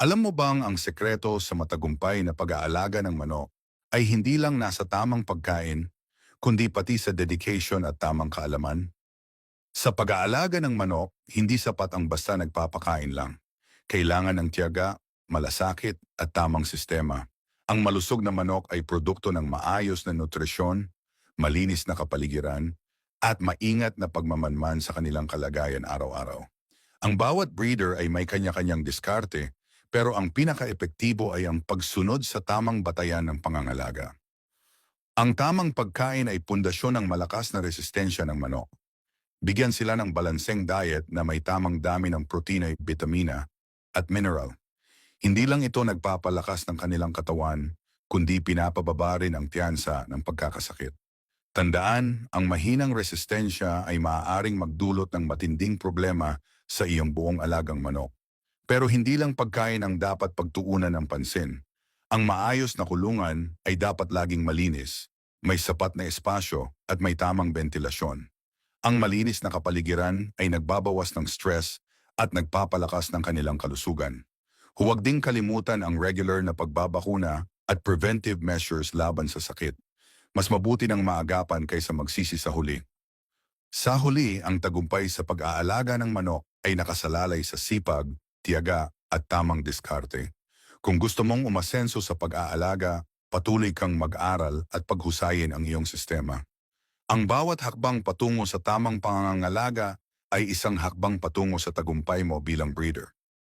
Alam mo bang ang sekreto sa matagumpay na pag-aalaga ng manok ay hindi lang nasa tamang pagkain, kundi pati sa dedication at tamang kaalaman? Sa pag-aalaga ng manok, hindi sapat ang basta nagpapakain lang. Kailangan ng tiyaga, malasakit at tamang sistema. Ang malusog na manok ay produkto ng maayos na nutrisyon, malinis na kapaligiran, at maingat na pagmamanman sa kanilang kalagayan araw-araw. Ang bawat breeder ay may kanya-kanyang diskarte, pero ang pinaka-epektibo ay ang pagsunod sa tamang batayan ng pangangalaga. Ang tamang pagkain ay pundasyon ng malakas na resistensya ng manok. Bigyan sila ng balanseng diet na may tamang dami ng protina, bitamina at mineral. Hindi lang ito nagpapalakas ng kanilang katawan, kundi pinapababa rin ang tiyansa ng pagkakasakit. Tandaan, ang mahinang resistensya ay maaaring magdulot ng matinding problema sa iyong buong alagang manok. Pero hindi lang pagkain ang dapat pagtuunan ng pansin. Ang maayos na kulungan ay dapat laging malinis, may sapat na espasyo at may tamang ventilasyon. Ang malinis na kapaligiran ay nagbabawas ng stress at nagpapalakas ng kanilang kalusugan. Huwag ding kalimutan ang regular na pagbabakuna at preventive measures laban sa sakit. Mas mabuti ng maagapan kaysa magsisi sa huli. Sa huli, ang tagumpay sa pag-aalaga ng manok ay nakasalalay sa sipag, tiyaga at tamang diskarte. Kung gusto mong umasenso sa pag-aalaga, patuloy kang mag-aral at paghusayin ang iyong sistema. Ang bawat hakbang patungo sa tamang pangangalaga ay isang hakbang patungo sa tagumpay mo bilang breeder.